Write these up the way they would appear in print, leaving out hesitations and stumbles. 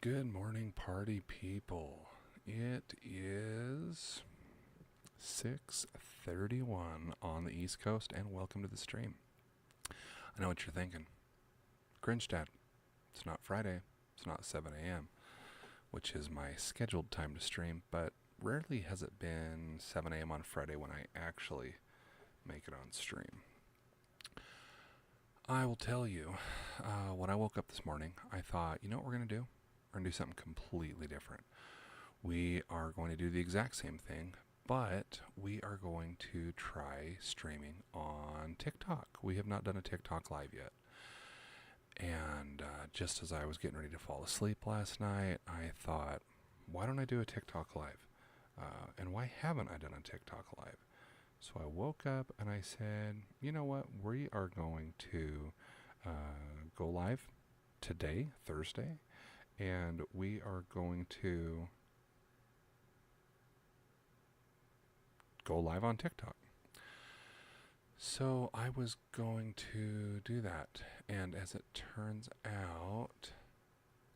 Good morning, party people. It is 6:31 on the East Coast, and welcome to the stream. I know what you're thinking. Cringe Dad. It's not Friday. It's not 7 a.m., which is my scheduled time to stream, but rarely has it been 7 a.m. on Friday when I actually make it on stream. I will tell you, when I woke up this morning, I thought, you know what we're going to do? We're going to do something completely different. We are going to do the exact same thing, but we are going to try streaming on TikTok. We have not done a TikTok live yet. And just as I was getting ready to fall asleep last night, I thought, why don't I do a TikTok live? And why haven't I done a TikTok live? So I woke up and I said, you know what? We are going to go live today, Thursday, and we are going to go live on TikTok. So I was going to do that, and as it turns out,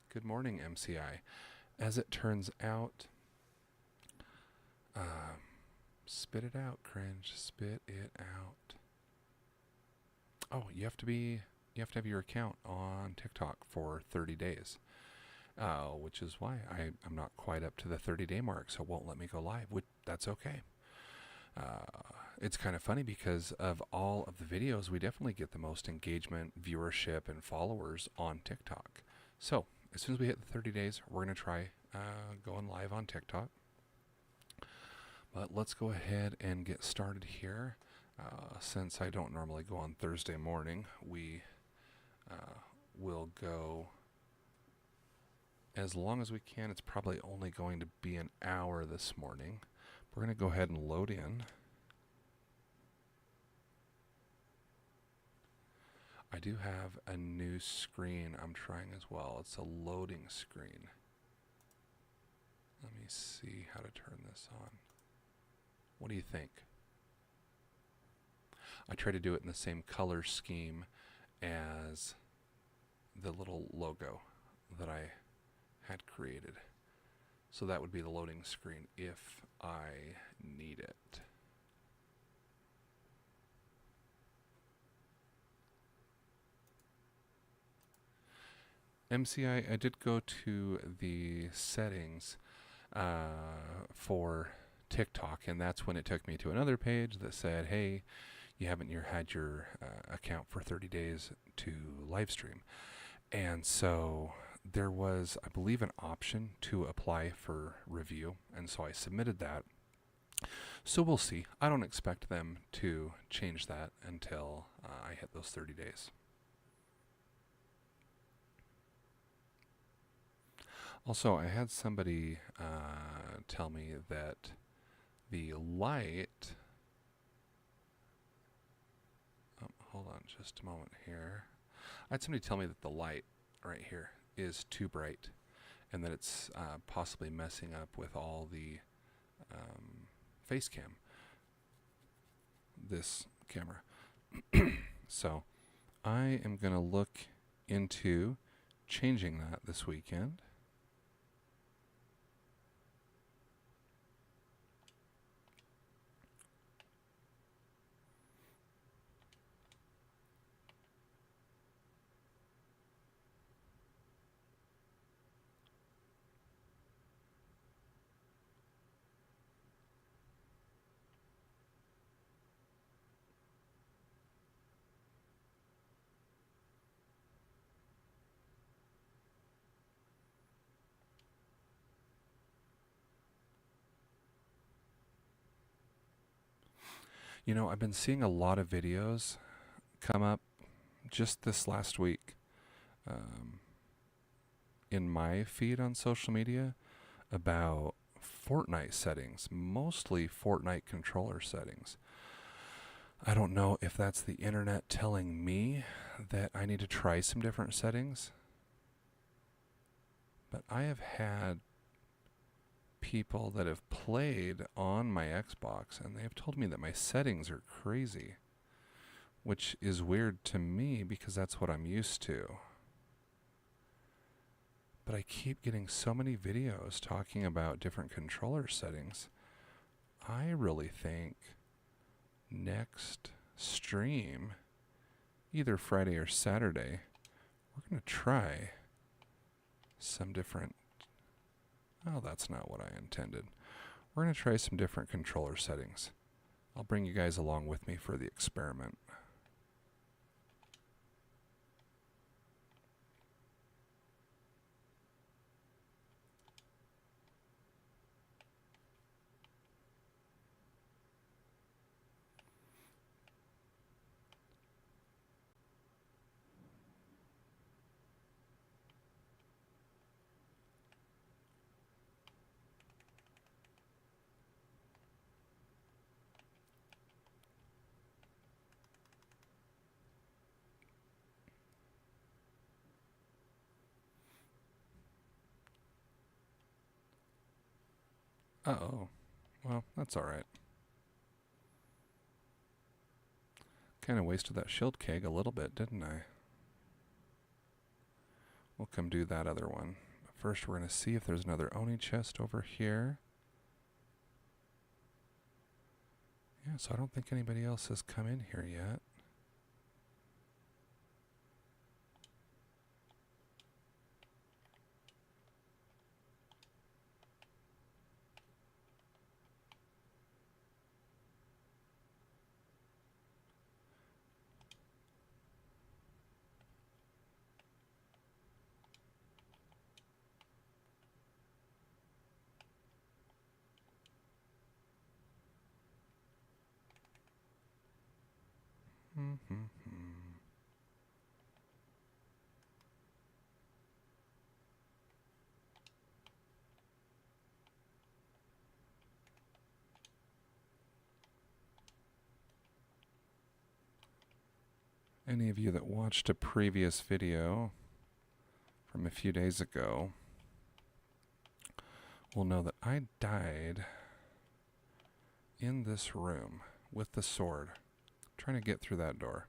good morning, MCI. As it turns out, spit it out, cringe, spit it out. Oh, you have to have your account on TikTok for 30 days. Which is why I'm not quite up to the 30-day mark, so it won't let me go live, which that's okay. It's kind of funny because of all of the videos, we definitely get the most engagement, viewership, and followers on TikTok. So as soon as we hit the 30 days, we're going to try going live on TikTok. But let's go ahead and get started here. Since I don't normally go on Thursday morning, we will go as long as we can. It's probably only going to be an hour this morning. We're going to go ahead and load in. I do have a new screen I'm trying as well. It's a loading screen. Let me see how to turn this on. What do you think? I try to do it in the same color scheme as the little logo that I had created. So that would be the loading screen if I need it. MCI, I did go to the settings for TikTok, and that's when it took me to another page that said, hey, you haven't had your account for 30 days to live stream. And so there was, I believe, an option to apply for review, and so I submitted that. So we'll see. I don't expect them to change that until I hit those 30 days. Also, I had somebody tell me that the light... hold on just a moment here. I had somebody tell me that the light right here is too bright and that it's possibly messing up with all the face cam, this camera. So I am going to look into changing that this weekend. You know, I've been seeing a lot of videos come up just this last week in my feed on social media about Fortnite settings, mostly Fortnite controller settings. I don't know if that's the internet telling me that I need to try some different settings, but I have had people that have played on my Xbox and they have told me that my settings are crazy, which is weird to me because that's what I'm used to. but I keep getting so many videos talking about different controller settings. I really think next stream, either Friday or Saturday, we're going to try some different... Oh, that's not what I intended. We're going to try some different controller settings. I'll bring you guys along with me for the experiment. Uh-oh. Well, that's alright. Kind of wasted that shield keg a little bit, didn't I? We'll come do that other one. But first, we're going to see if there's another Oni chest over here. Yeah, so I don't think anybody else has come in here yet. Any of you that watched a previous video from a few days ago will know that I died in this room with the sword, trying to get through that door.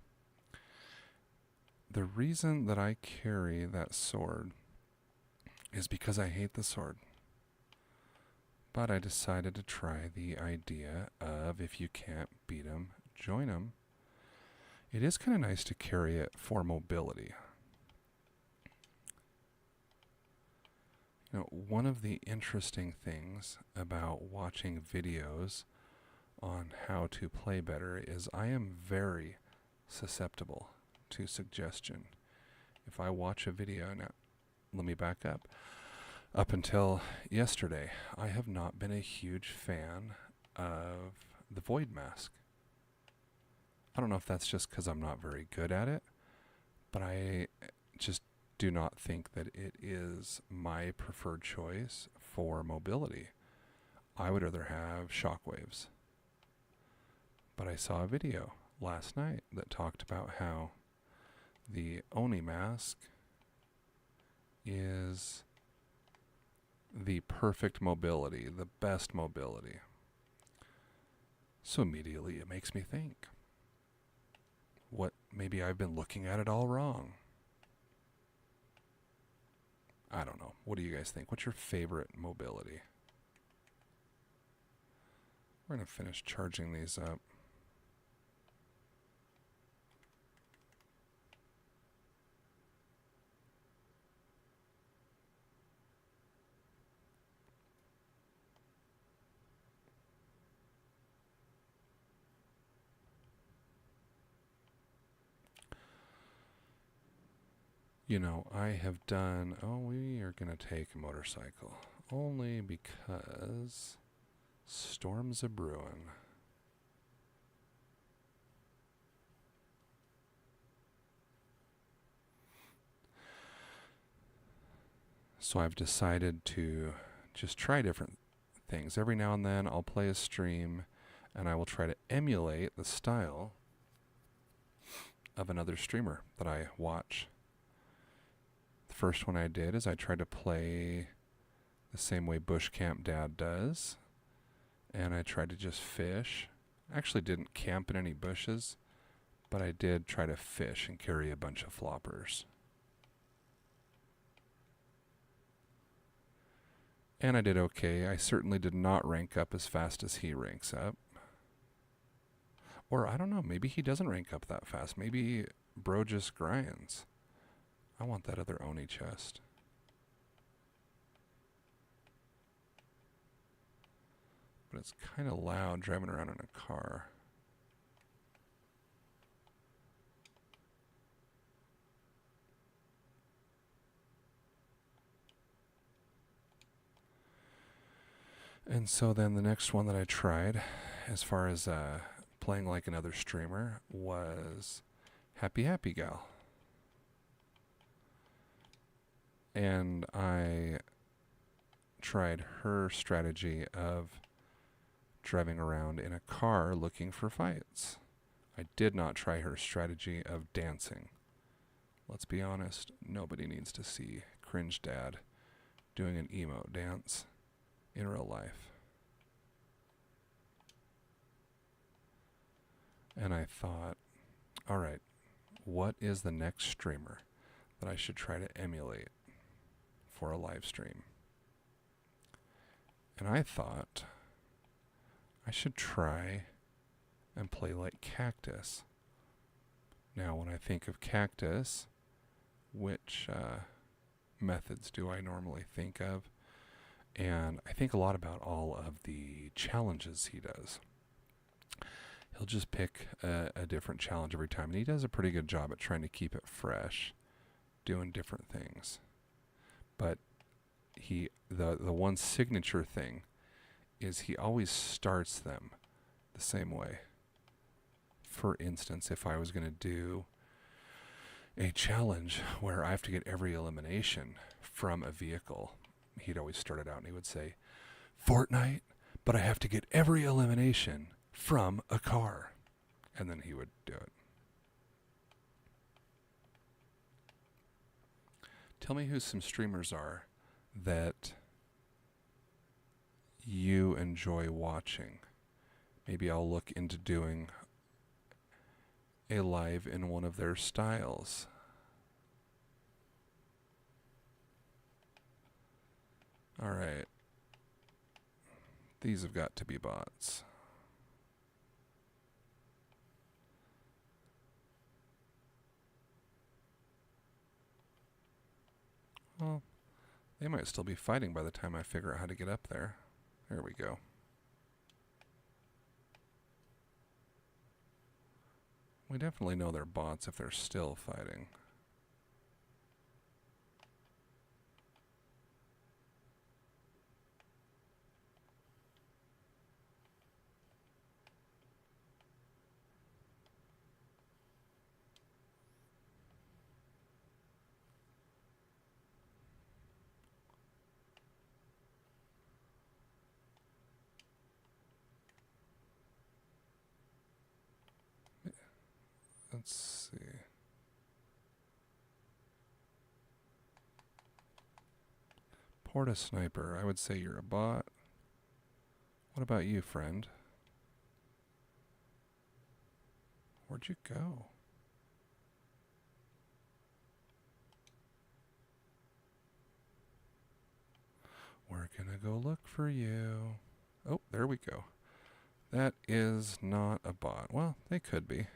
The reason that I carry that sword is because I hate the sword. But I decided to try the idea of if you can't beat 'em, join 'em. It is kind of nice to carry it for mobility. You know, one of the interesting things about watching videos on how to play better is I am very susceptible to suggestion. If I watch a video, now let me back up. Up until yesterday, I have not been a huge fan of the Void Mask. I don't know if that's just because I'm not very good at it, but I just do not think that it is my preferred choice for mobility. I would rather have shockwaves. But I saw a video last night that talked about how the Oni mask is the perfect mobility, the best mobility. So immediately it makes me think, what, maybe I've been looking at it all wrong. I don't know. What do you guys think? What's your favorite mobility? We're going to finish charging these up. You know, I have done... Oh, we are going to take a motorcycle. Only because storms a brewin'. So I've decided to just try different things. Every now and then I'll play a stream and I will try to emulate the style of another streamer that I watch. The first one I did is I tried to play the same way Bush Camp Dad does, and I tried to just fish. I actually didn't camp in any bushes, but I did try to fish and carry a bunch of floppers. And I did okay. I certainly did not rank up as fast as he ranks up. Or I don't know, maybe he doesn't rank up that fast. Maybe bro just grinds. I want that other Oni chest. But it's kind of loud driving around in a car. And so then the next one that I tried, as far as playing like another streamer, was Happy Happy Gal. And I tried her strategy of driving around in a car looking for fights. I did not try her strategy of dancing. Let's be honest, nobody needs to see Cringe Dad doing an emo dance in real life. And I thought, all right, what is the next streamer that I should try to emulate for a live stream? And I thought I should try and play like Cactus. Now, when I think of Cactus, which methods do I normally think of? And I think a lot about all of the challenges he does. He'll just pick a different challenge every time, and he does a pretty good job at trying to keep it fresh, doing different things. But the one signature thing is he always starts them the same way. For instance, if I was going to do a challenge where I have to get every elimination from a vehicle, he'd always start it out and he would say, Fortnite, but I have to get every elimination from a car. And then he would do it. Tell me who some streamers are that you enjoy watching. Maybe I'll look into doing a live in one of their styles. All right. These have got to be bots. Well, they might still be fighting by the time I figure out how to get up there. There we go. We definitely know they're bots if they're still fighting. Let's see. Porta Sniper, I would say you're a bot. What about you, friend? Where'd you go? We're gonna go look for you. Oh, there we go. That is not a bot. Well, they could be.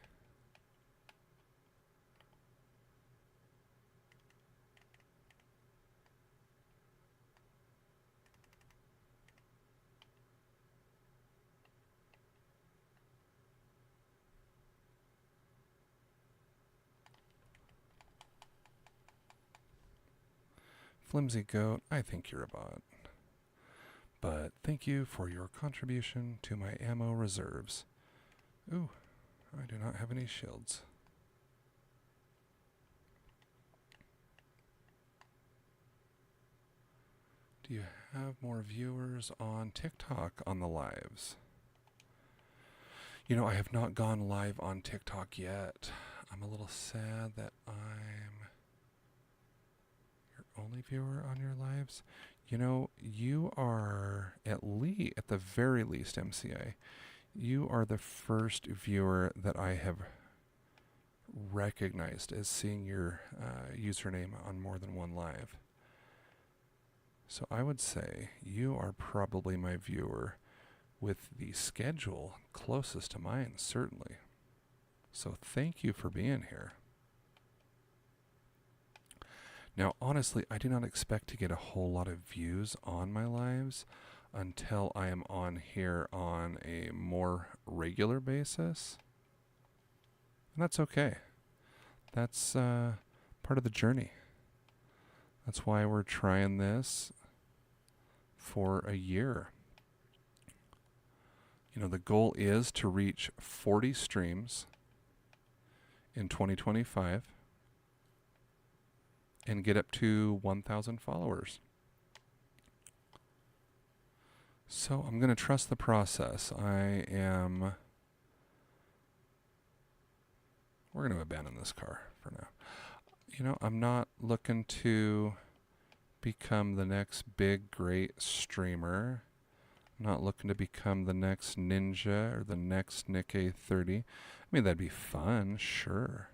Flimsy Goat, I think you're a bot. But thank you for your contribution to my ammo reserves. Ooh, I do not have any shields. Do you have more viewers on TikTok on the lives? You know, I have not gone live on TikTok yet. I'm a little sad that I'm your only viewer on your lives. You know, you are at the very least, MCA, you are the first viewer that I have recognized as seeing your username on more than one live. So I would say you are probably my viewer with the schedule closest to mine, certainly. So thank you for being here. Now, honestly, I do not expect to get a whole lot of views on my lives until I am on here on a more regular basis. And that's okay. That's part of the journey. That's why we're trying this for a year. You know, the goal is to reach 40 streams in 2025 and get up to 1,000 followers. So I'm going to trust the process. We're going to abandon this car for now. You know, I'm not looking to become the next big, great streamer. I'm not looking to become the next Ninja or the next Nick A30. I mean, that'd be fun, sure.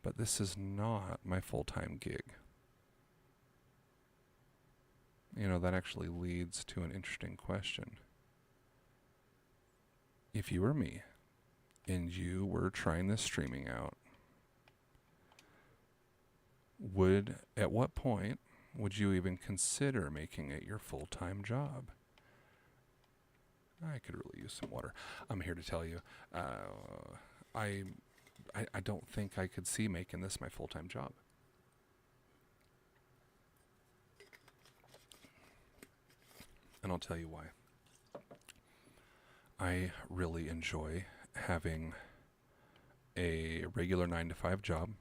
But this is not my full-time gig. You know, that actually leads to an interesting question. If you were me and you were trying this streaming out, at what point would you even consider making it your full-time job? I could really use some water. I'm here to tell you, I don't think I could see making this my full-time job. And I'll tell you why. I really enjoy having a regular 9-to-5 job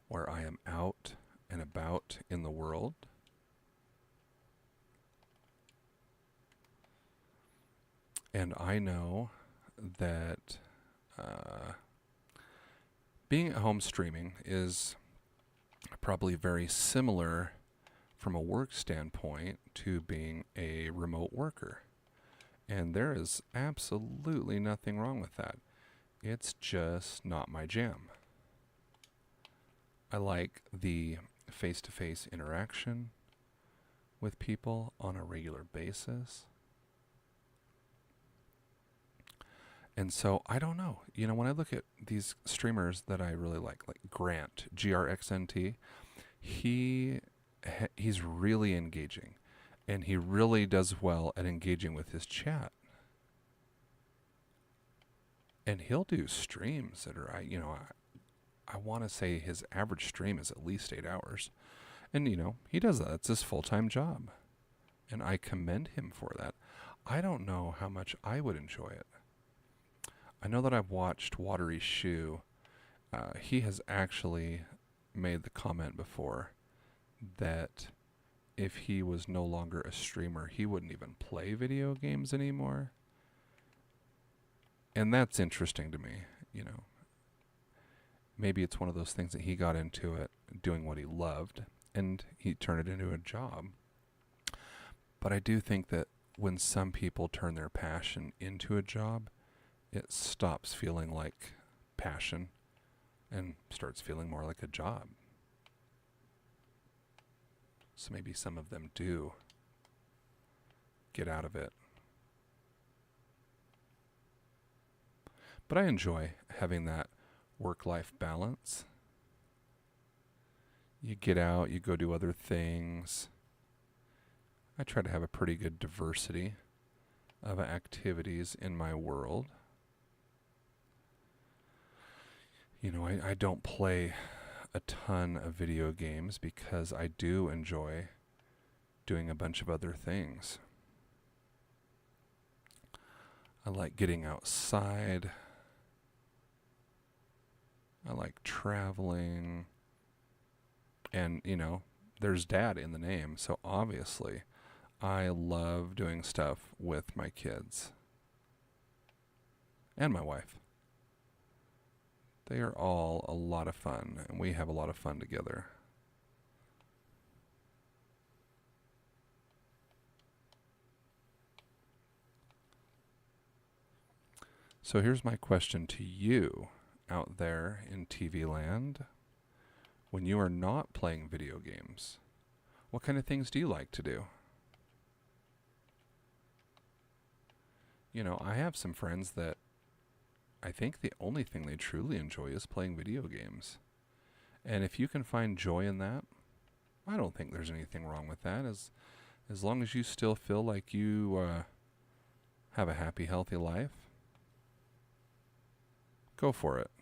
where I am out and about in the world. And I know that being at home streaming is probably very similar from a work standpoint to being a remote worker. And there is absolutely nothing wrong with that. It's just not my jam. I like the face-to-face interaction with people on a regular basis. And so, I don't know. You know, when I look at these streamers that I really like Grant, GRXNT, he's really engaging. And he really does well at engaging with his chat. And he'll do streams that are, I want to say his average stream is at least 8 hours. And, you know, he does that. It's his full-time job. And I commend him for that. I don't know how much I would enjoy it. I know that I've watched Watery Shoe. He has actually made the comment before that if he was no longer a streamer, he wouldn't even play video games anymore. And that's interesting to me, you know. Maybe it's one of those things that he got into it doing what he loved, and he turned it into a job. But I do think that when some people turn their passion into a job, it stops feeling like passion and starts feeling more like a job. So maybe some of them do get out of it. But I enjoy having that work-life balance. You get out, you go do other things. I try to have a pretty good diversity of activities in my world. You know, I don't play a ton of video games because I do enjoy doing a bunch of other things. I like getting outside. I like traveling. And, you know, there's Dad in the name, so obviously I love doing stuff with my kids and my wife. They are all a lot of fun, and we have a lot of fun together. So here's my question to you out there in TV land. When you are not playing video games, What kind of things do you like to do? I have some friends that I think the only thing they truly enjoy is playing video games. And if you can find joy in that, I don't think there's anything wrong with that. As long as you still feel like you have a happy, healthy life, go for it.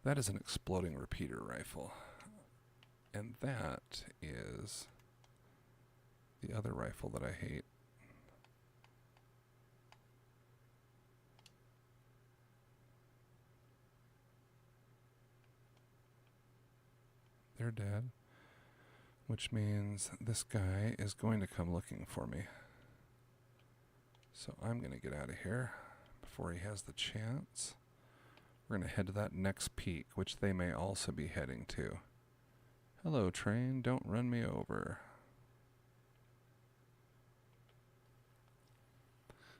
That is an exploding repeater rifle. And that is the other rifle that I hate. They're dead, which means this guy is going to come looking for me. So I'm going to get out of here before he has the chance. We're going to head to that next peak, which they may also be heading to. Hello, train. Don't run me over.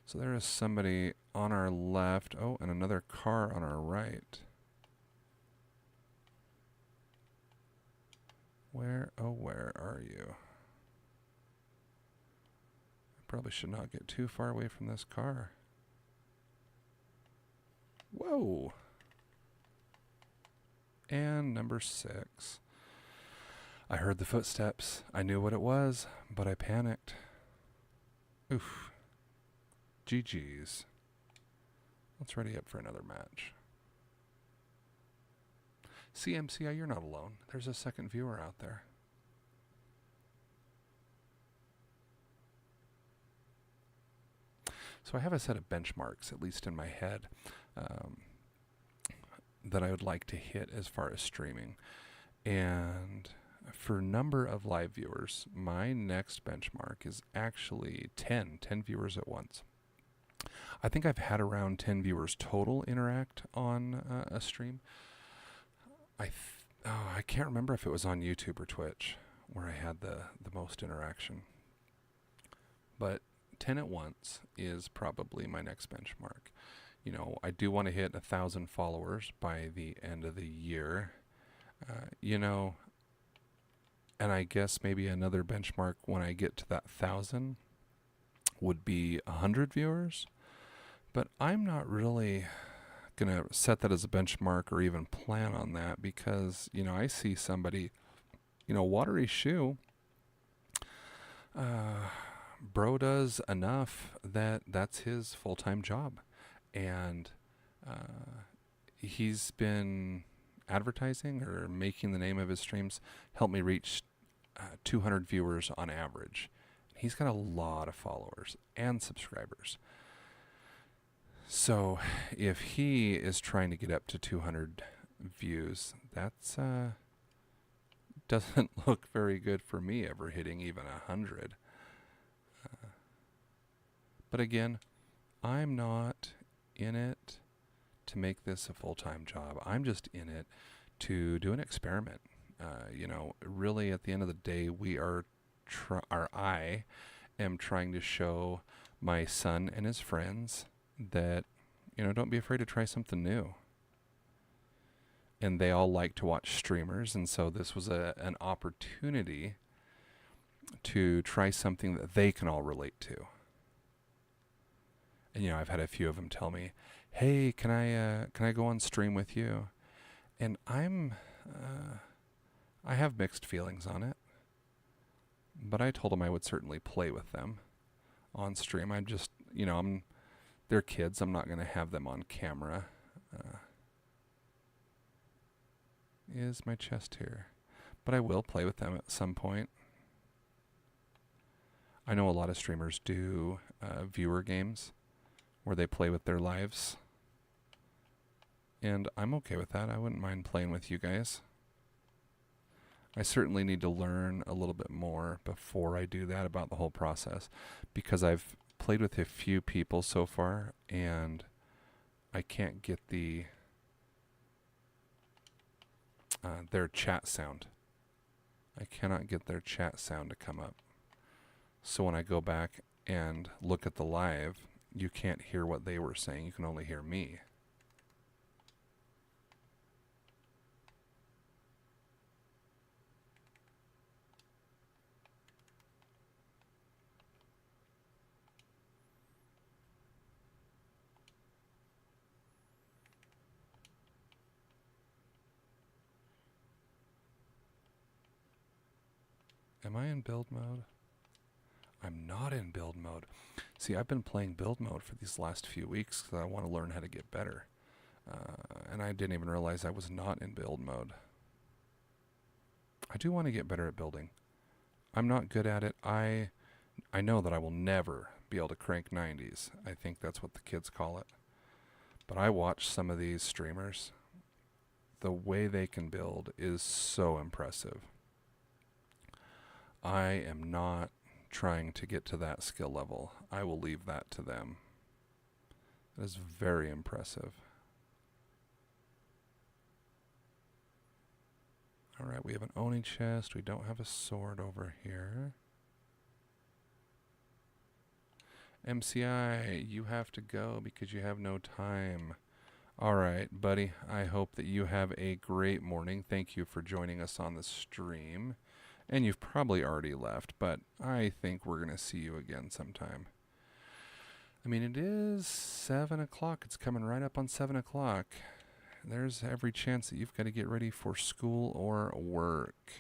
So there is somebody on our left. Oh, and another car on our right. Where are you? I probably should not get too far away from this car. Whoa. And number 6. I heard the footsteps. I knew what it was, but I panicked. Oof. GG's. Let's ready up for another match. CMCI, you're not alone. There's a second viewer out there. So I have a set of benchmarks, at least in my head, that I would like to hit as far as streaming. And for number of live viewers, my next benchmark is actually 10 viewers at once. I think I've had around 10 viewers total interact on a stream. I can't remember if it was on YouTube or Twitch where I had the most interaction. But 10 at once is probably my next benchmark. I do want to hit 1,000 followers by the end of the year. And I guess maybe another benchmark when I get to that 1,000 would be 100 viewers. But I'm not really going to set that as a benchmark or even plan on that because, I see somebody, Watery Shoe, bro does enough that's his full-time job. And he's been advertising or making the name of his streams help me reach 200 viewers on average. He's got a lot of followers and subscribers. So if he is trying to get up to 200 views, that's doesn't look very good for me ever hitting even 100. But again, I'm not in it to make this a full-time job. I'm just in it to do an experiment. Really at the end of the day, I am trying to show my son and his friends that, don't be afraid to try something new. And they all like to watch streamers, and so this was an opportunity to try something that they can all relate to. And I've had a few of them tell me, "Hey, can I go on stream with you?" And I have mixed feelings on it. But I told them I would certainly play with them on stream. I'm just, they're kids. I'm not going to have them on camera. Is my chest here? But I will play with them at some point. I know a lot of streamers do viewer games where they play with their lives. And I'm okay with that. I wouldn't mind playing with you guys. I certainly need to learn a little bit more before I do that about the whole process, because I've played with a few people so far and I can't get their chat sound. I cannot get their chat sound to come up. So when I go back and look at the live, you can't hear what they were saying. You can only hear me. Am I in build mode? I'm not in build mode. See, I've been playing build mode for these last few weeks because I want to learn how to get better. And I didn't even realize I was not in build mode. I do want to get better at building. I'm not good at it. I know that I will never be able to crank 90s. I think that's what the kids call it. But I watch some of these streamers. The way they can build is so impressive. I am not trying to get to that skill level. I will leave that to them. That is very impressive. Alright, we have an Oni chest. We don't have a sword over here. MCI, you have to go because you have no time. Alright, buddy. I hope that you have a great morning. Thank you for joining us on the stream. And you've probably already left, but I think we're going to see you again sometime. I mean, it is 7 o'clock. It's coming right up on 7 o'clock. There's every chance that you've got to get ready for school or work.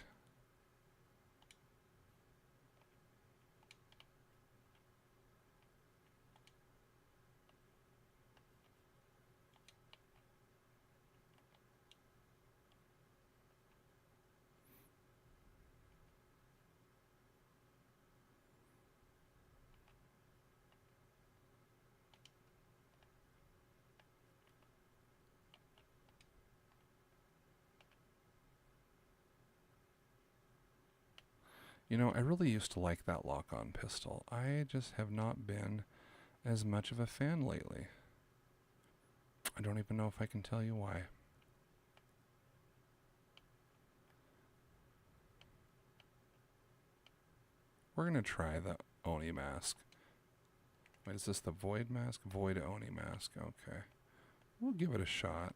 You know, I really used to like that lock-on pistol. I just have not been as much of a fan lately. I don't even know if I can tell you why. We're going to try the Oni mask. Wait, is this the Void mask? Void Oni mask. Okay. We'll give it a shot.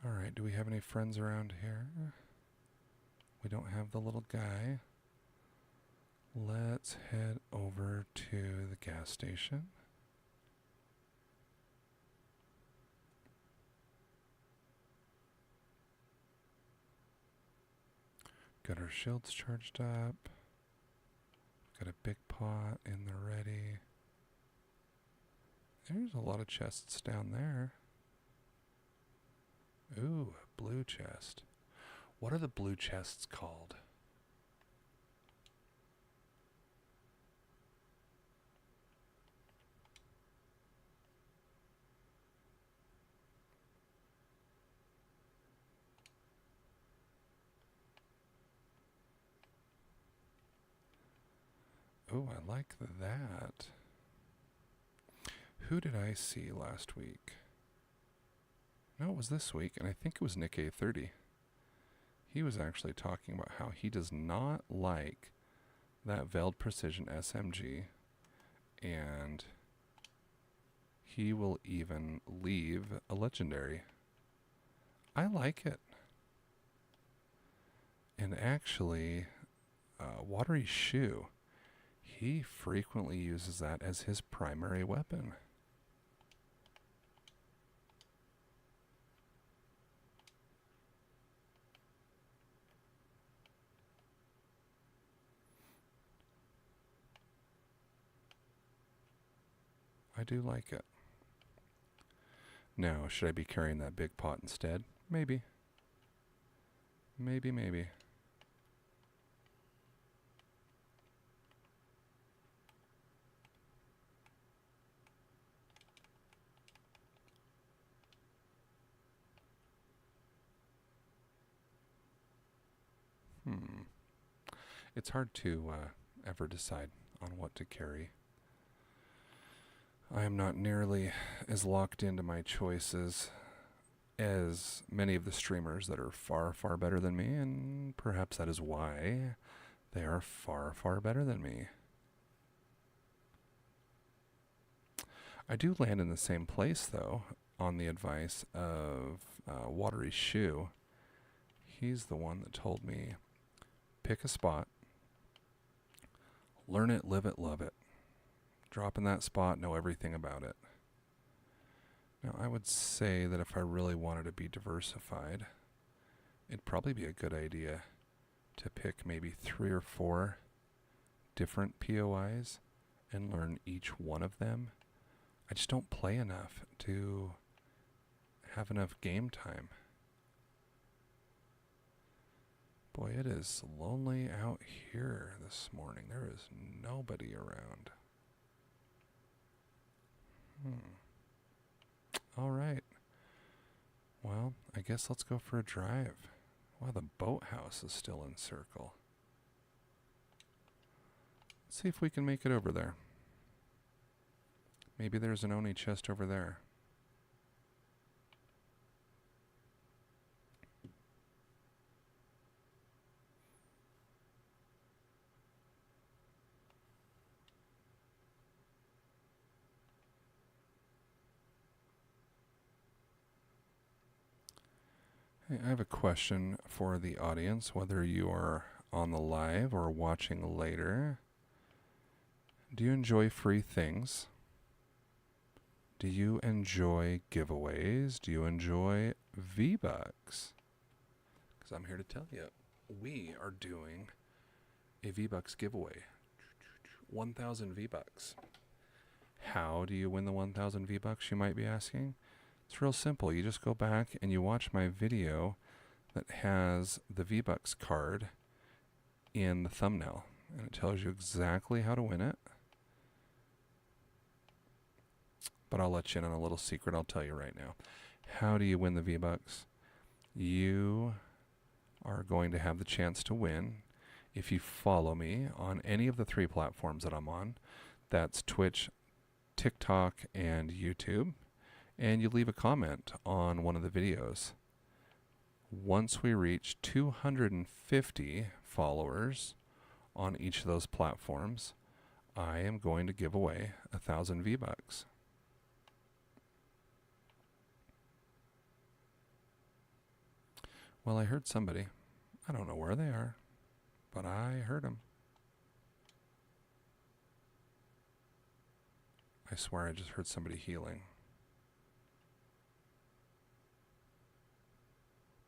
Alright, do we have any friends around here? We don't have the little guy. Let's head over to the gas station. Got our shields charged up. Got a big pot in the ready. There's a lot of chests down there. Ooh, blue chest. What are the blue chests called? Oh, I like that. Who did I see last week? No, it was this week, and I think it was Nick A30. He was actually talking about how he does not like that Veld Precision SMG, and he will even leave a legendary. I like it. And actually, Watery Shoe, he frequently uses that as his primary weapon. I do like it. Now, should I be carrying that big pot instead? Maybe. Maybe. It's hard to ever decide on what to carry. I am not nearly as locked into my choices as many of the streamers that are far, far better than me, and perhaps that is why they are far, far better than me. I do land in the same place, though, on the advice of Watery Shoe. He's the one that told me, pick a spot, learn it, live it, love it. Drop in that spot, know everything about it. Now, I would say that if I really wanted to be diversified, it'd probably be a good idea to pick maybe 3 or 4 different POIs and learn each one of them. I just don't play enough to have enough game time. Boy, it is lonely out here this morning. There is nobody around. All right. Well, I guess let's go for a drive. Wow, the boathouse is still in circle. Let's see if we can make it over there. Maybe there's an Oni chest over there. Hey, I have a question for the audience, whether you are on the live or watching later. Do you enjoy free things? Do you enjoy giveaways? Do you enjoy Vbucks? Because I'm here to tell you, we are doing a Vbucks giveaway. 1,000 Vbucks. How do you win the 1,000 Vbucks, you might be asking? It's real simple. You just go back and you watch my video that has the Vbucks card in the thumbnail. And it tells you exactly how to win it. But I'll let you in on a little secret I'll tell you right now. How do you win the Vbucks? You are going to have the chance to win if you follow me on any of the 3 platforms that I'm on. That's Twitch, TikTok, and YouTube. And you leave a comment on one of the videos. Once we reach 250 followers on each of those platforms, I am going to give away 1,000 Vbucks. Well, I heard somebody. I don't know where they are, but I heard them. I swear I just heard somebody healing.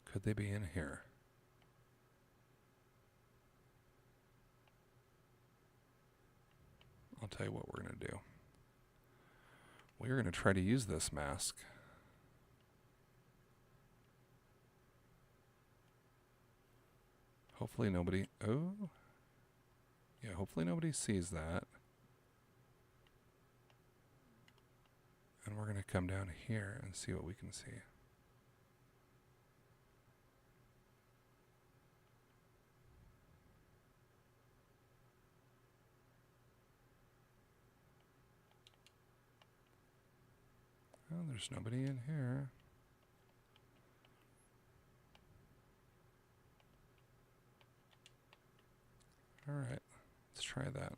Could they be in here? I'll tell you what we're going to do. We're going to try to use this mask. Hopefully nobody... Oh. Yeah, hopefully nobody sees that. And we're going to come down here and see what we can see. Oh, there's nobody in here. All right, let's try that.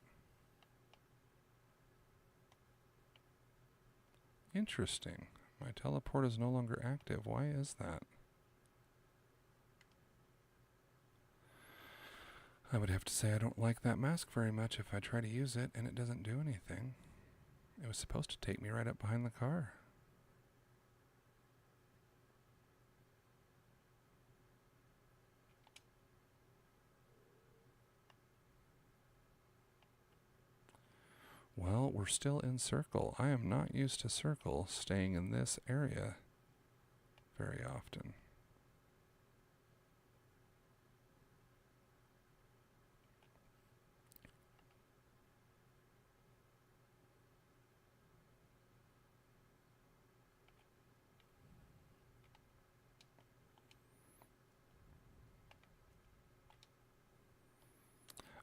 Interesting. My teleport is no longer active. Why is that? I would have to say I don't like that mask very much if I try to use it and it doesn't do anything. It was supposed to take me right up behind the car. Well, we're still in circle. I am not used to circle staying in this area very often.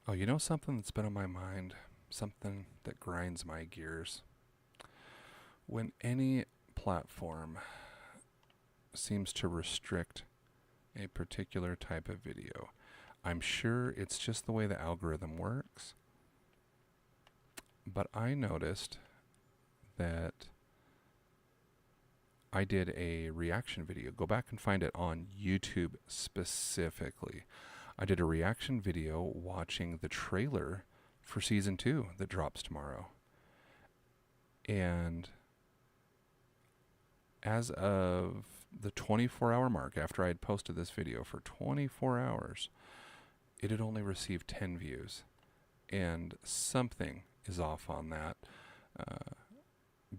Oh, you know something that's been on my mind? Something that grinds my gears. When any platform seems to restrict a particular type of video, I'm sure it's just the way the algorithm works, but I noticed that I did a reaction video. Go back and find it on YouTube specifically. I did a reaction video watching the trailer for season 2 that drops tomorrow. And as of the 24-hour mark, after I had posted this video for 24 hours, it had only received 10 views. And something is off on that,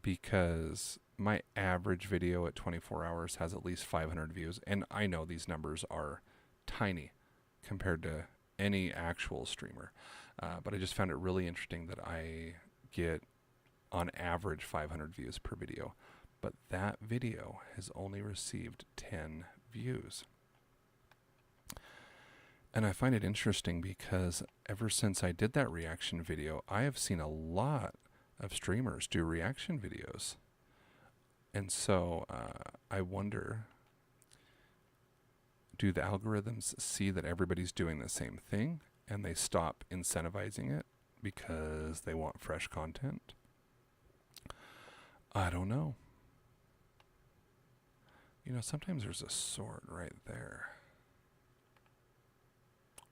because my average video at 24 hours has at least 500 views. And I know these numbers are tiny compared to any actual streamer. But I just found it really interesting that I get on average 500 views per video. But that video has only received 10 views. And I find it interesting because ever since I did that reaction video, I have seen a lot of streamers do reaction videos. And so I wonder, do the algorithms see that everybody's doing the same thing and they stop incentivizing it because they want fresh content? I don't know. You know, sometimes there's a sword right there.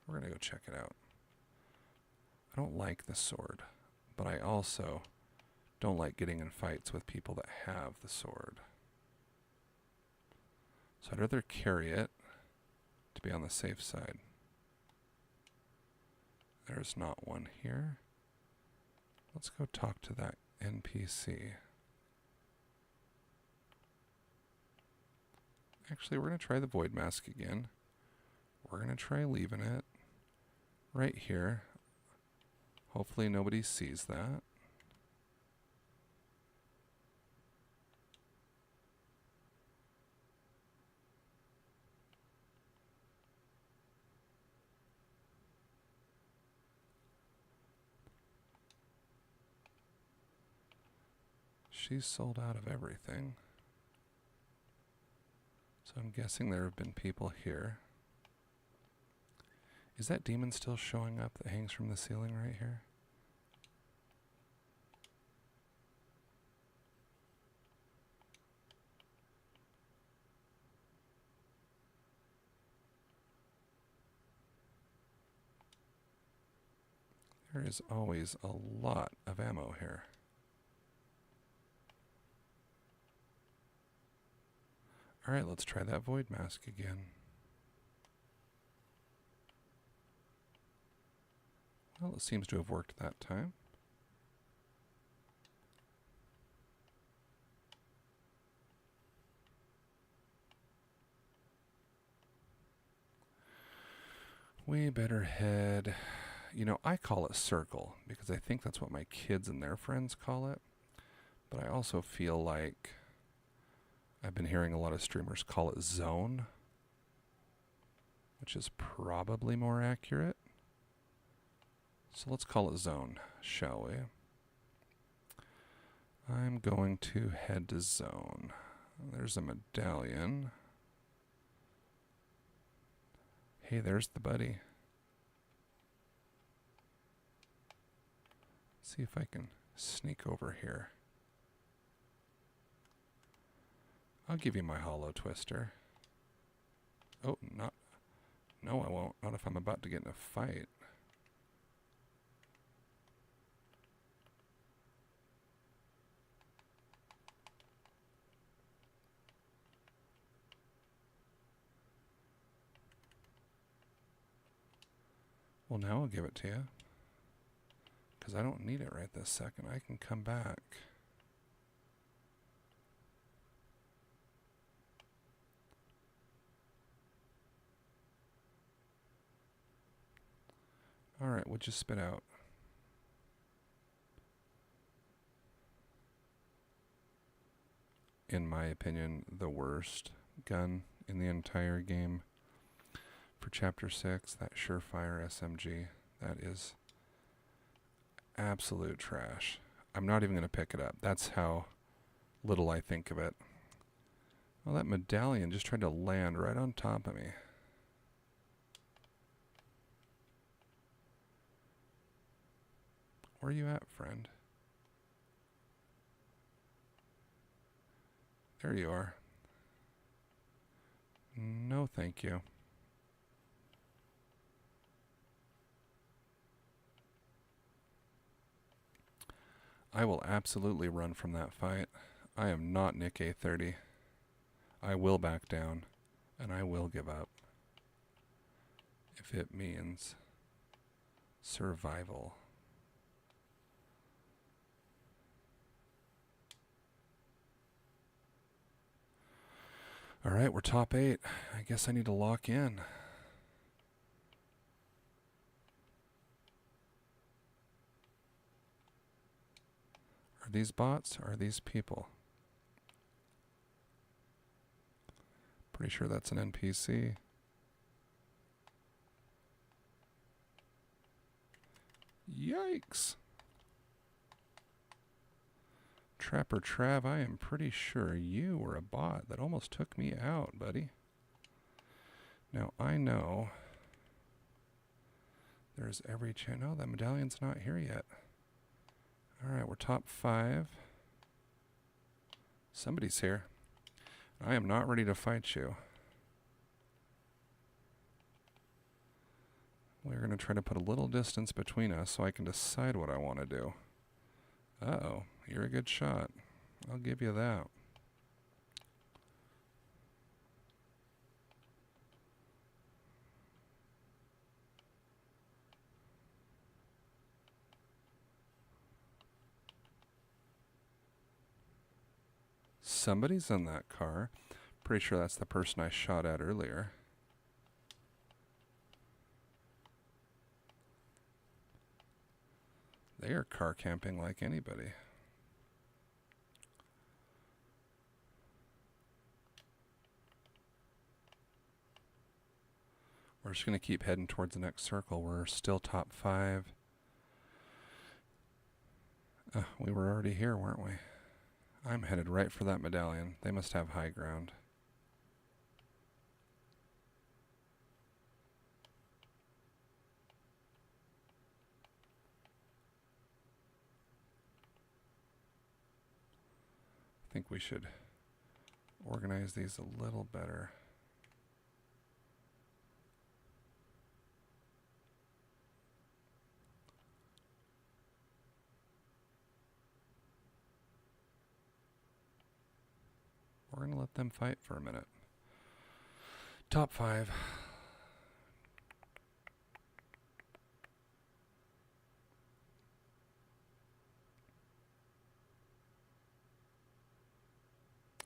We're going to go check it out. I don't like the sword, but I also don't like getting in fights with people that have the sword. So I'd rather carry it to be on the safe side. There's not one here. Let's go talk to that NPC. Actually, we're going to try the void mask again. We're going to try leaving it right here. Hopefully nobody sees that. She's sold out of everything. So I'm guessing there have been people here. Is that demon still showing up that hangs from the ceiling right here? There is always a lot of ammo here. Alright, let's try that void mask again. Well, it seems to have worked that time. We better head... You know, I call it circle because I think that's what my kids and their friends call it. But I also feel like I've been hearing a lot of streamers call it zone, which is probably more accurate. So let's call it zone, shall we? I'm going to head to zone. There's a medallion. Hey, there's the buddy. See if I can sneak over here. I'll give you my hollow twister. Oh, not... No, I won't. Not if I'm about to get in a fight. Well, now I'll give it to you. Because I don't need it right this second. I can come back. Alright, what'd you spit out? In my opinion, the worst gun in the entire game. For Chapter 6, that Surefire SMG, that is absolute trash. I'm not even going to pick it up. That's how little I think of it. Well, that medallion just tried to land right on top of me. Where are you at, friend? There you are. No, thank you. I will absolutely run from that fight. I am not Nick A30. I will back down, and I will give up. If it means survival. Alright, we're top 8. I guess I need to lock in. Are these bots or are these people? Pretty sure that's an NPC. Yikes. Trapper Trav, I am pretty sure you were a bot that almost took me out, buddy. Now, I know there's every chance. No, that medallion's not here yet. Alright, we're top 5. Somebody's here. I am not ready to fight you. We're going to try to put a little distance between us so I can decide what I want to do. Uh-oh, you're a good shot. I'll give you that. Somebody's in that car. Pretty sure that's the person I shot at earlier. They are car camping like anybody. We're just going to keep heading towards the next circle. We're still top 5. We were already here, weren't we? I'm headed right for that medallion. They must have high ground. I think we should organize these a little better. We're going to let them fight for a minute. Top 5.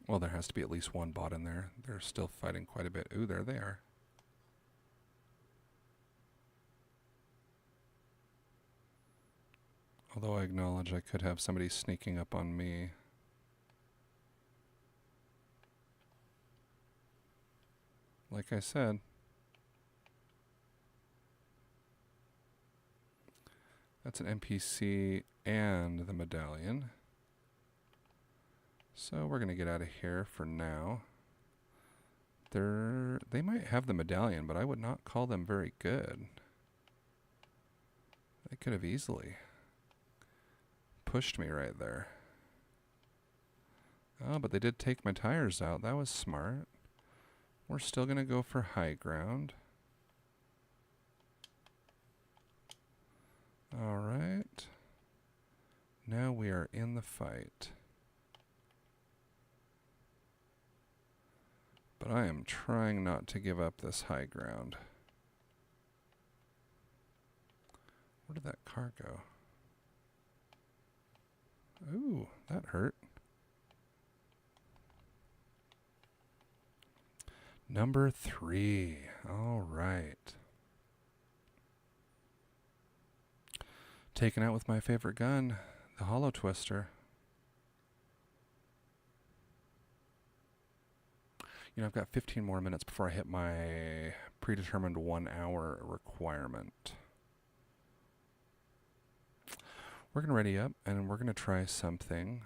Well, there has to be at least one bot in there. They're still fighting quite a bit. Ooh, there they are. Although I acknowledge I could have somebody sneaking up on me. Like I said, that's an NPC and the medallion. So we're going to get out of here for now. They might have the medallion, but I would not call them very good. They could have easily pushed me right there. Oh, but they did take my tires out. That was smart. We're still going to go for high ground. All right. Now we are in the fight. But I am trying not to give up this high ground. Where did that car go? Ooh, that hurt. Number 3. All right. Taken out with my favorite gun, the Hollow Twister. You know, I've got 15 more minutes before I hit my predetermined 1 hour requirement. We're going to ready up and we're going to try something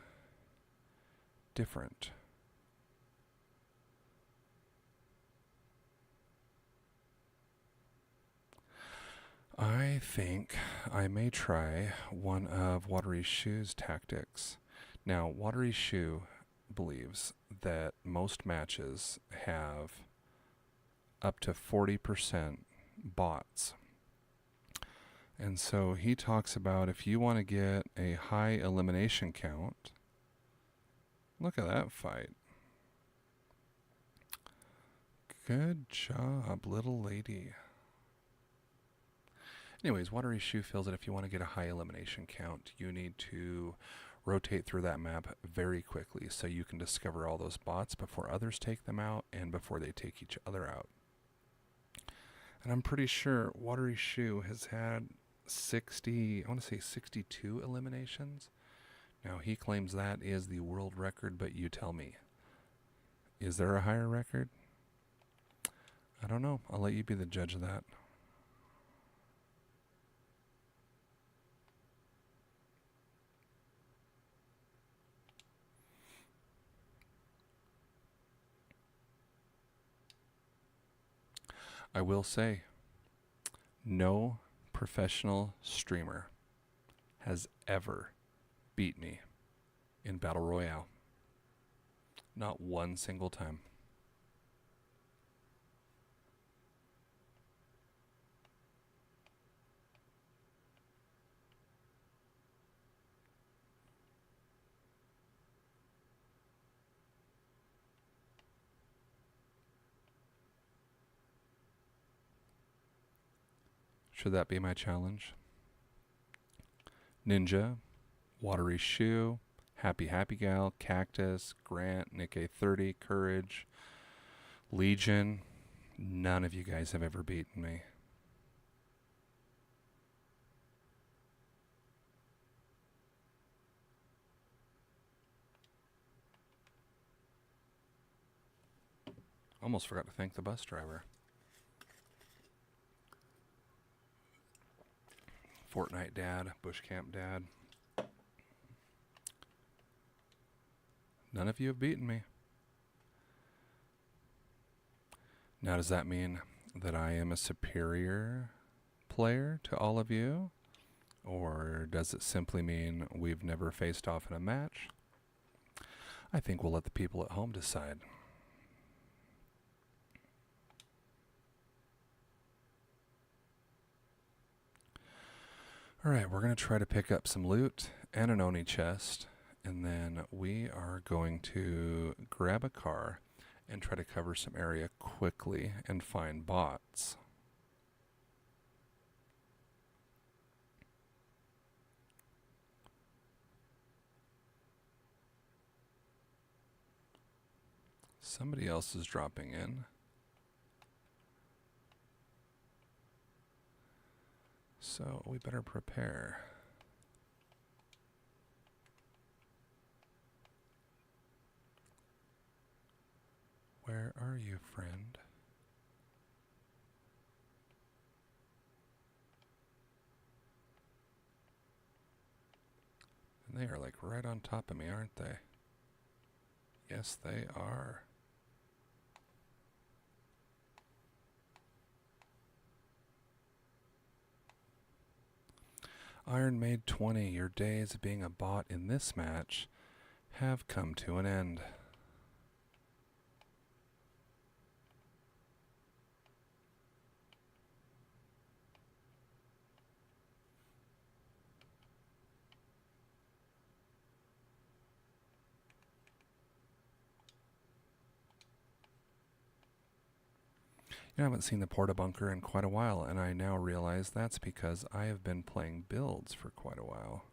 different. I think I may try one of Watery Shoe's tactics. Now, Watery Shoe believes that most matches have up to 40% bots. And so he talks about if you want to get a high elimination count, look at that fight. Good job, little lady. Anyways, Watery Shoe feels that if you want to get a high elimination count, you need to rotate through that map very quickly so you can discover all those bots before others take them out and before they take each other out. And I'm pretty sure Watery Shoe has had 62 eliminations. Now, he claims that is the world record, but you tell me. Is there a higher record? I don't know. I'll let you be the judge of that. I will say, no professional streamer has ever beat me in Battle Royale. Not one single time. Should that be my challenge? Ninja, Watery Shoe, Happy Happy Gal, Cactus, Grant, Nick A30, Courage, Legion. None of you guys have ever beaten me. Almost forgot to thank the bus driver. Fortnite dad, Bush Camp dad. None of you have beaten me. Now, does that mean that I am a superior player to all of you? Or does it simply mean we've never faced off in a match? I think we'll let the people at home decide. Alright, we're going to try to pick up some loot and an Oni chest, and then we are going to grab a car and try to cover some area quickly and find bots. Somebody else is dropping in. So we better prepare. Where are you, friend? And they are like right on top of me, aren't they? Yes, they are. Iron Maid 20, your days of being a bot in this match have come to an end. I haven't seen the Porta Bunker in quite a while, and I now realize that's because I have been playing builds for quite a while.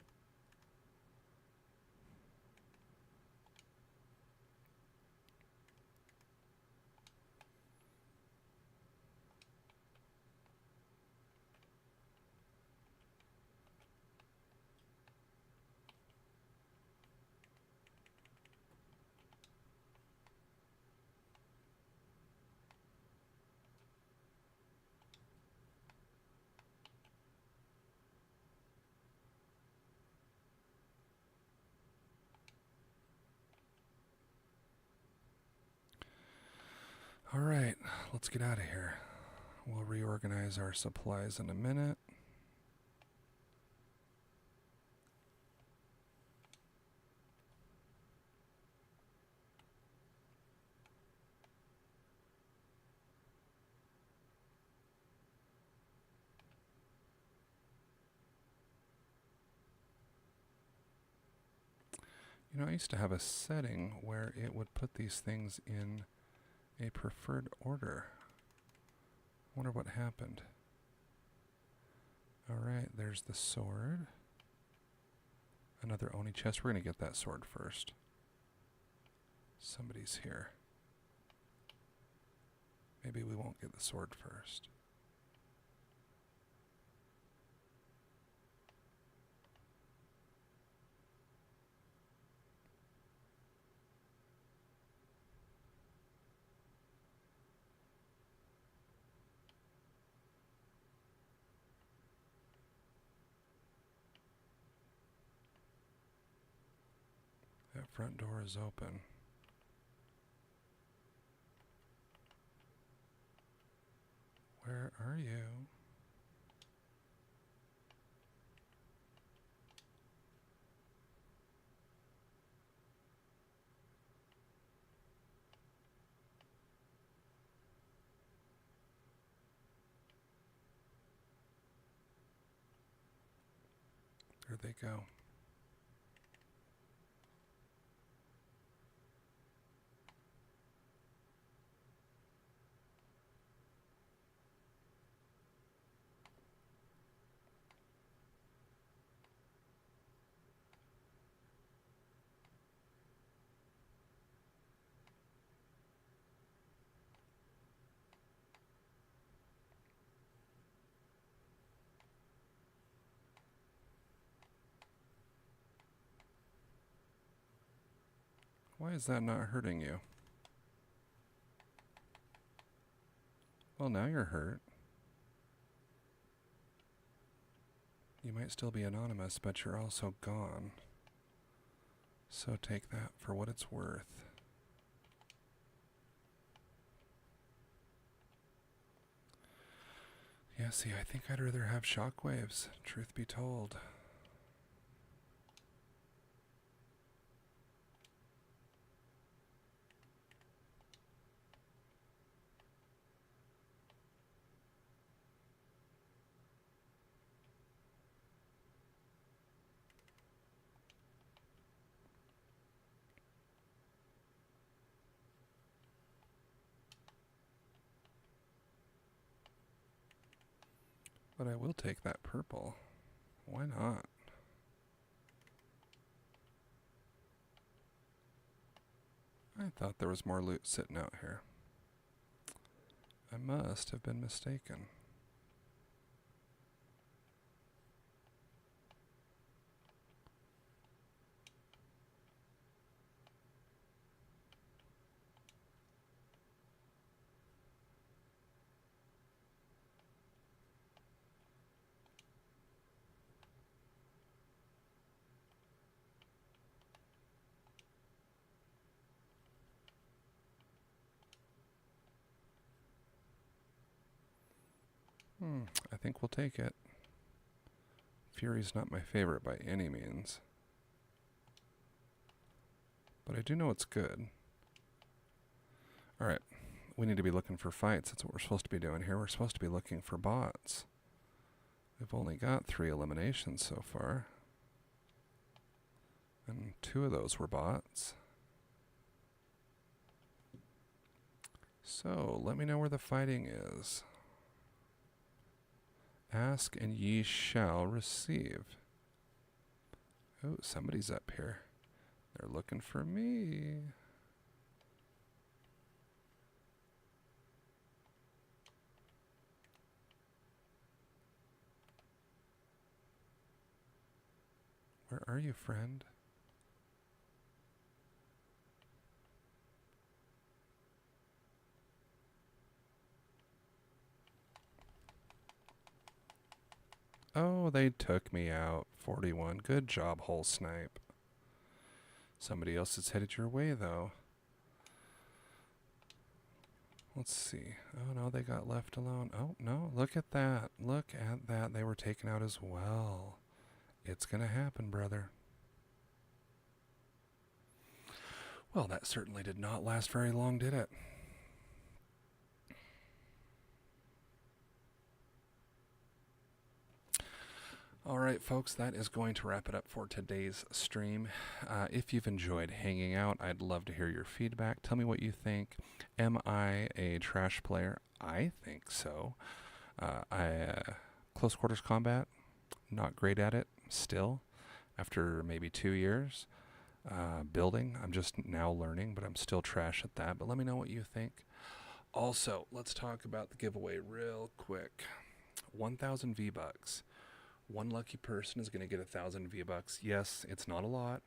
All right, let's get out of here. We'll reorganize our supplies in a minute. You know, I used to have a setting where it would put these things in a preferred order. Wonder what happened. Alright, there's the sword. Another Oni chest. We're going to get that sword first. Somebody's here. Maybe we won't get the sword first. That front door is open. Where are you? There they go. Why is that not hurting you? Well, now you're hurt. You might still be anonymous, but you're also gone. So take that for what it's worth. Yeah, see, I think I'd rather have shockwaves, truth be told. But I will take that purple. Why not? I thought there was more loot sitting out here. I must have been mistaken. I think we'll take it. Fury's not my favorite by any means. But I do know it's good. Alright, we need to be looking for fights. That's what we're supposed to be doing here. We're supposed to be looking for bots. We've only got 3 eliminations so far. And 2 of those were bots. So, let me know where the fighting is. Ask and ye shall receive. Oh, somebody's up here. They're looking for me. Where are you, friend? Oh, they took me out. 41. Good job, whole snipe. Somebody else is headed your way, though. Let's see. Oh, no, they got left alone. Oh, no, look at that. Look at that. They were taken out as well. It's going to happen, brother. Well, that certainly did not last very long, did it? All right, folks, that is going to wrap it up for today's stream. If you've enjoyed hanging out, I'd love to hear your feedback. Tell me what you think. Am I a trash player? I think so. Close quarters combat, not great at it still after maybe 2 years. Building, I'm just now learning, but I'm still trash at that. But let me know what you think. Also, let's talk about the giveaway real quick. 1,000 V-Bucks. One lucky person is going to get 1,000 V-Bucks. Yes, it's not a lot.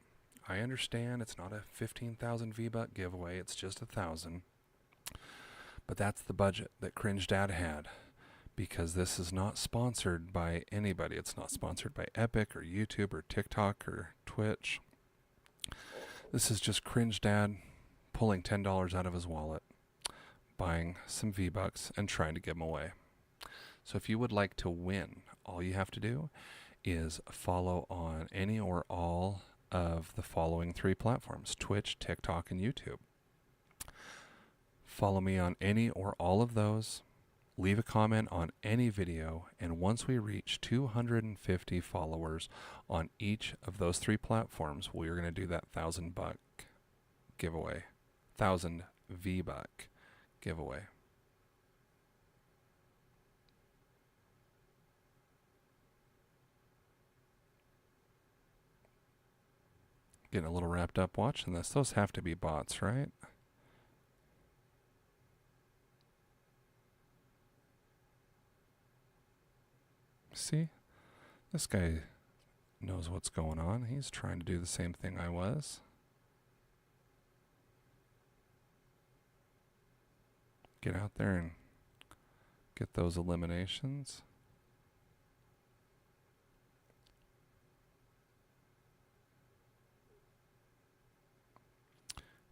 I understand it's not a 15,000 V-Buck giveaway. It's just 1,000. But that's the budget that Cringe Dad had, because this is not sponsored by anybody. It's not sponsored by Epic or YouTube or TikTok or Twitch. This is just Cringe Dad pulling $10 out of his wallet, buying some V-Bucks, and trying to give them away. So if you would like to win, all you have to do is follow on any or all of the following 3 platforms: Twitch, TikTok, and YouTube. Follow me on any or all of those. Leave a comment on any video, and once we reach 250 followers on each of those 3 platforms, we're going to do that $1,000 giveaway. 1,000 V-Buck giveaway. Getting a little wrapped up watching this. Those have to be bots, right? See? This guy knows what's going on. He's trying to do the same thing I was. Get out there and get those eliminations.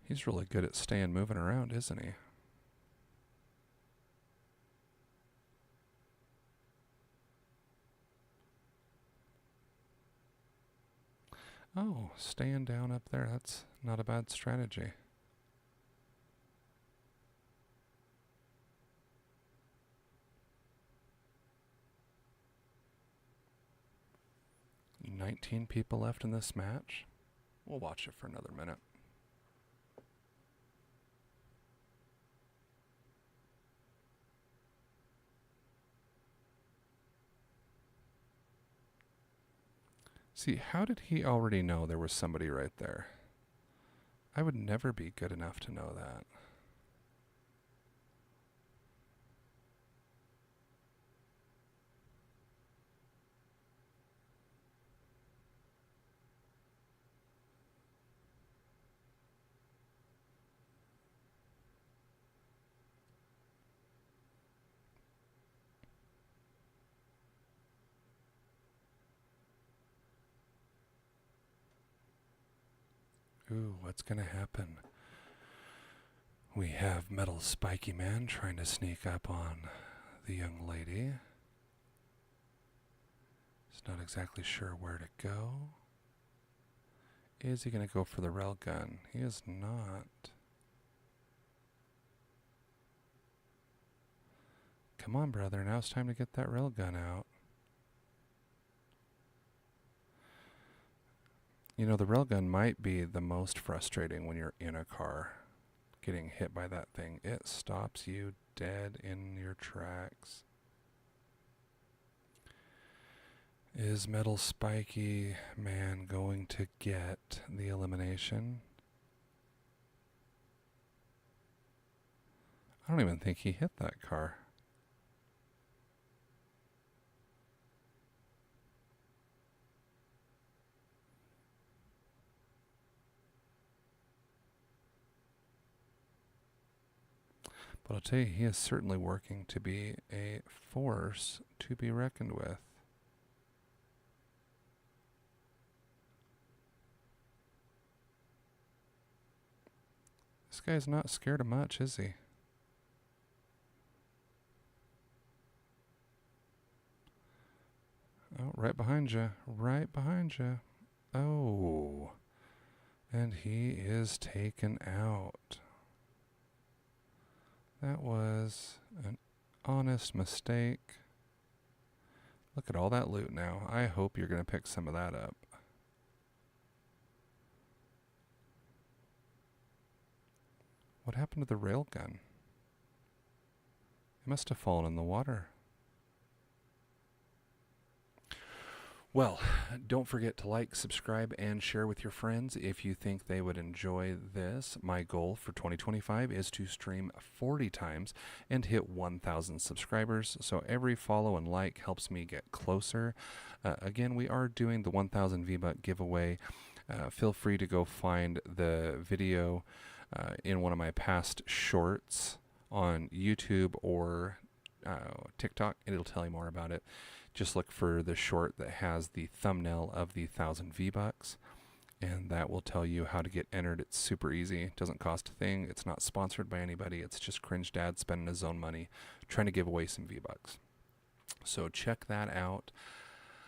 He's really good at staying moving around, isn't he? Oh, staying down up there, that's not a bad strategy. $19 people left in this match. We'll watch it for another minute. See, how did he already know there was somebody right there? I would never be good enough to know that. Ooh, what's gonna happen? We have Metal Spiky Man trying to sneak up on the young lady. He's not exactly sure where to go. Is he gonna go for the rail gun? He is not. Come on, brother, now it's time to get that rail gun out. You know, the railgun might be the most frustrating when you're in a car. Getting hit by that thing, it stops you dead in your tracks. Is Metal Spiky Man going to get the elimination? I don't even think he hit that car. But I'll tell you, he is certainly working to be a force to be reckoned with. This guy's not scared of much, is he? right behind you. Right behind you. Oh. And he is taken out. That was an honest mistake. Look at all that loot now. I hope you're going to pick some of that up. What happened to the railgun? It must have fallen in the water. Well, don't forget to like, subscribe, and share with your friends if you think they would enjoy this. My goal for 2025 is to stream 40 times and hit 1,000 subscribers. So every follow and like helps me get closer. Again, we are doing the 1,000 V-Buck giveaway. Feel free to go find the video in one of my past shorts on YouTube or TikTok, and it'll tell you more about it. Just look for the short that has the thumbnail of the 1,000 V-Bucks, and that will tell you how to get entered. It's super easy. It doesn't cost a thing. It's not sponsored by anybody. It's just Cringe Dad spending his own money trying to give away some V-Bucks. So check that out.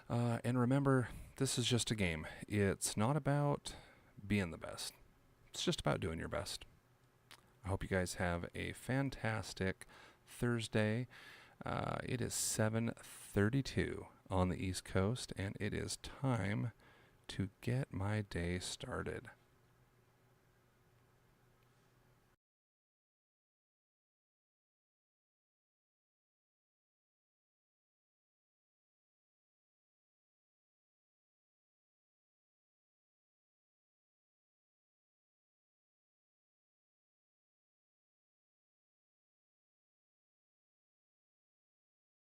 And remember, this is just a game. It's not about being the best. It's just about doing your best. I hope you guys have a fantastic Thursday. It is 7:32 on the East Coast, and it is time to get my day started.